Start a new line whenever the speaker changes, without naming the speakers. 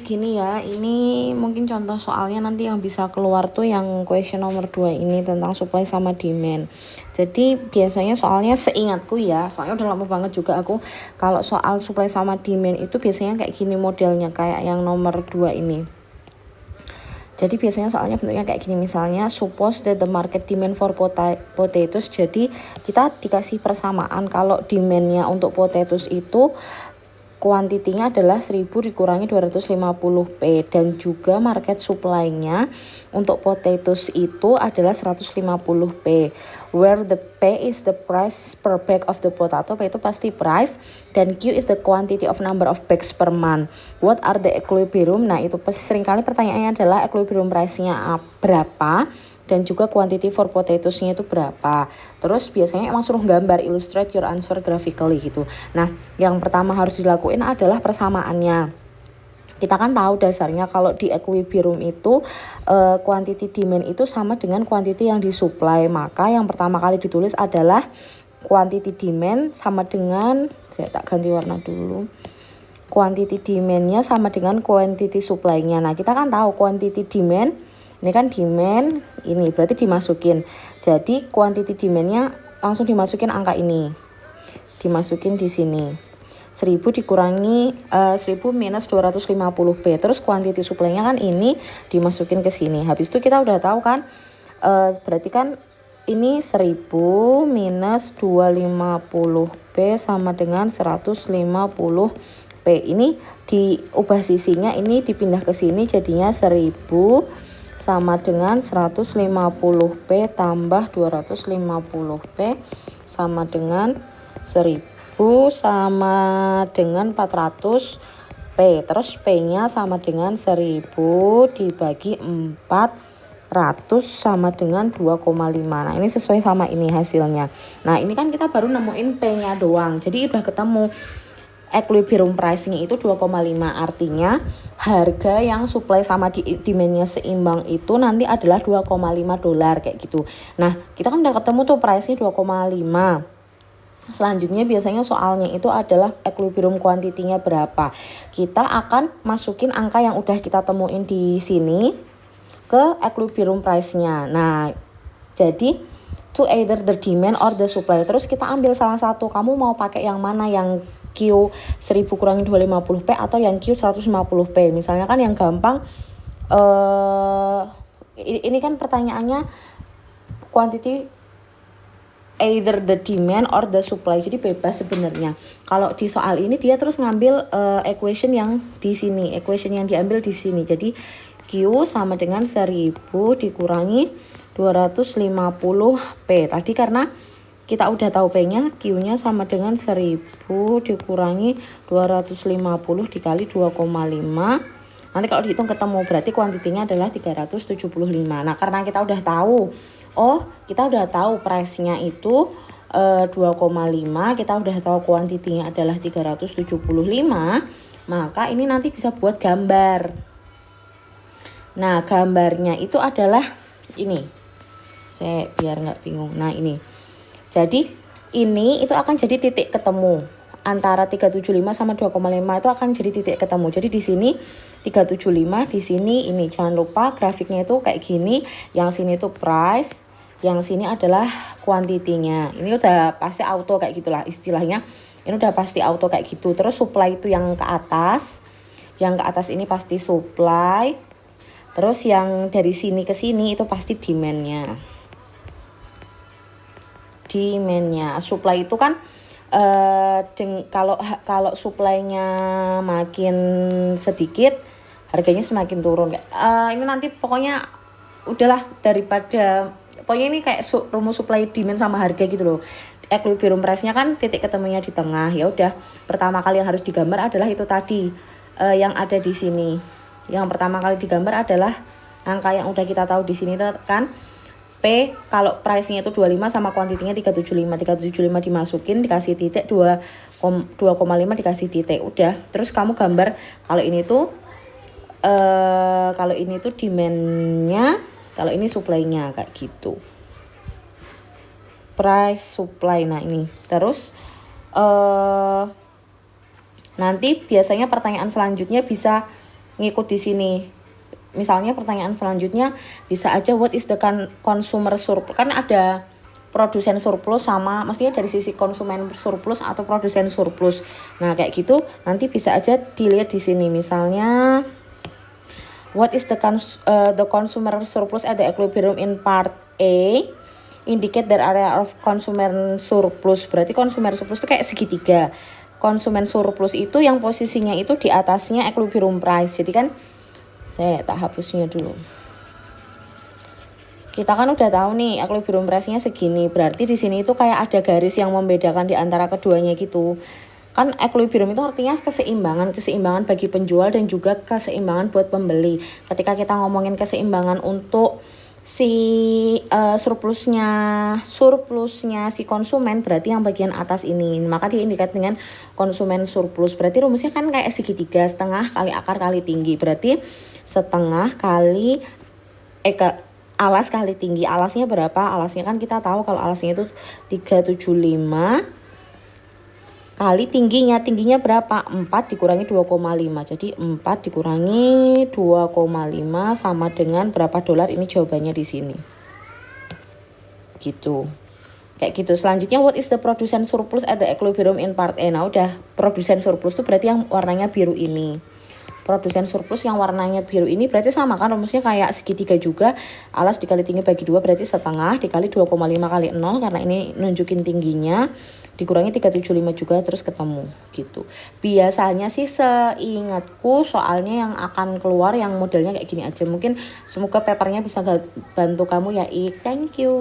Gini ya, ini mungkin contoh soalnya nanti yang bisa keluar tuh yang question nomor 2 ini tentang supply sama demand. Jadi biasanya soalnya seingatku ya, soalnya udah lama banget juga aku kalau soal supply sama demand itu biasanya kayak gini modelnya, kayak yang nomor 2 ini. Jadi biasanya soalnya bentuknya kayak gini, misalnya suppose that the market demand for potatoes, jadi kita dikasih persamaan kalau demandnya untuk potatoes itu kuantitinya adalah 1000 dikurangi 250p, dan juga market supply-nya untuk potatoes itu adalah 150p, where the P is the price per bag of the potato. P itu pasti price, dan Q is the quantity of number of bags per month. What are the equilibrium? Nah itu seringkali pertanyaannya adalah equilibrium price-nya berapa, dan juga quantity for potatoes-nya itu berapa. Terus biasanya emang suruh gambar, illustrate your answer graphically gitu. Nah, yang pertama harus dilakuin adalah persamaannya. Kita kan tahu dasarnya kalau di equilibrium itu quantity demand itu sama dengan quantity yang disupply. Maka yang pertama kali ditulis adalah quantity demand sama dengan, saya tak ganti warna dulu. Quantity demand-nya sama dengan quantity supply-nya. Nah, kita kan tahu quantity demand ini kan demand, ini berarti dimasukin. Jadi quantity demand-nya langsung dimasukin angka ini. Dimasukin di sini. 1000 dikurangi 1000 minus 250p. Terus quantity supply-nya kan ini dimasukin ke sini. Habis itu kita udah tahu kan berarti kan ini 1000 minus 250p sama dengan 150p. Ini diubah sisinya, ini dipindah ke sini jadinya 1000 sama dengan 150p tambah 250p sama dengan 1000 sama dengan 400p. Terus P-nya sama dengan 1000 dibagi 400 sama dengan 2,5. Nah ini sesuai sama ini hasilnya. Nah ini kan kita baru nemuin P-nya doang, jadi udah ketemu equilibrium price-nya itu 2,5, artinya harga yang supply sama demand-nya seimbang itu nanti adalah $2,5 kayak gitu. Nah, kita kan udah ketemu tuh price-nya 2,5. Selanjutnya biasanya soalnya itu adalah equilibrium quantity-nya berapa. Kita akan masukin angka yang udah kita temuin di sini ke equilibrium price-nya. Nah, jadi to either the demand or the supply. Terus kita ambil salah satu. Kamu mau pakai yang mana, yang Q 1000 kurangi 250p atau yang Q 150p? Misalnya kan yang gampang ini kan pertanyaannya quantity either the demand or the supply, jadi bebas sebenarnya. Kalau di soal ini dia terus ngambil equation yang di sini, equation yang diambil di sini. Jadi Q sama dengan 1000 dikurangi 250p. Tadi karena kita udah tahu P-nya, Q-nya sama dengan 1000 dikurangi 250 dikali 2,5. Nanti kalau dihitung ketemu, berarti kuantitinya adalah 375. Nah, karena kita udah tahu, kita udah tahu price-nya itu 2,5, kita udah tahu kuantitinya adalah 375, maka ini nanti bisa buat gambar. Nah, gambarnya itu adalah ini. Saya biar nggak bingung. Nah, ini. Jadi ini itu akan jadi titik ketemu antara 375 sama 2,5 itu akan jadi titik ketemu. Jadi di sini 375, di sini ini. Jangan lupa grafiknya itu kayak gini. Yang sini itu price, yang sini adalah kuantitinya. Ini udah pasti auto kayak gitulah istilahnya. Ini udah pasti auto kayak gitu. Terus supply itu yang ke atas. Yang ke atas ini pasti supply. Terus yang dari sini ke sini itu pasti demand-nya. Demand-nya. Supply itu kan kalau supply-nya makin sedikit, harganya semakin turun. Ini nanti pokoknya udahlah, daripada pokoknya ini kayak rumus supply demand sama harga gitu loh. Equilibrium price-nya kan titik ketemunya di tengah. Ya udah, pertama kali yang harus digambar adalah itu tadi yang ada di sini. Yang pertama kali digambar adalah angka yang udah kita tahu di sini kan. P kalau price-nya itu 25 sama kuantitinya 375. 375 dimasukin, dikasih titik, 2,5 dikasih titik. Udah, terus kamu gambar kalau ini tuh demand-nya, kalau ini supply-nya kayak gitu. Price supply. Nah, ini. Terus Nanti biasanya pertanyaan selanjutnya bisa ngikut di sini. Misalnya pertanyaan selanjutnya bisa aja what is the consumer surplus. Kan ada produsen surplus sama mestinya dari sisi konsumen surplus atau produsen surplus. Nah, kayak gitu nanti bisa aja dilihat di sini. Misalnya what is the consumer surplus at the equilibrium in part A? Indicate the area of consumer surplus. Berarti konsumer surplus itu kayak segitiga. Konsumen surplus itu yang posisinya itu di atasnya equilibrium price. Jadi kan saya tak hapusnya dulu. Kita kan udah tahu nih equilibrium price-nya segini. Berarti di sini itu kayak ada garis yang membedakan di antara keduanya gitu. Kan equilibrium itu artinya keseimbangan bagi penjual dan juga keseimbangan buat pembeli. Ketika kita ngomongin keseimbangan untuk si surplusnya si konsumen, berarti yang bagian atas ini, maka diindikat dengan konsumen surplus. Berarti rumusnya kan kayak segitiga, setengah kali akar kali tinggi, berarti setengah kali alas kali tinggi. Alasnya berapa? Alasnya kan kita tahu kalau alasnya itu 375 kali tingginya berapa? 4 dikurangi 2,5. Jadi 4 dikurangi 2,5 sama dengan berapa dolar? Ini jawabannya di sini. Gitu. Kayak gitu. Selanjutnya what is the production surplus at the equilibrium in part A? Nah, udah production surplus itu berarti yang warnanya biru ini. Produsen surplus yang warnanya biru ini berarti sama kan rumusnya kayak segitiga juga. Alas dikali tinggi bagi 2 berarti setengah dikali 2,5 kali 0 karena ini nunjukin tingginya, dikurangi 375 juga terus ketemu gitu. Biasanya sih seingatku soalnya yang akan keluar yang modelnya kayak gini aja. Mungkin semoga papernya bisa bantu kamu ya. Thank you.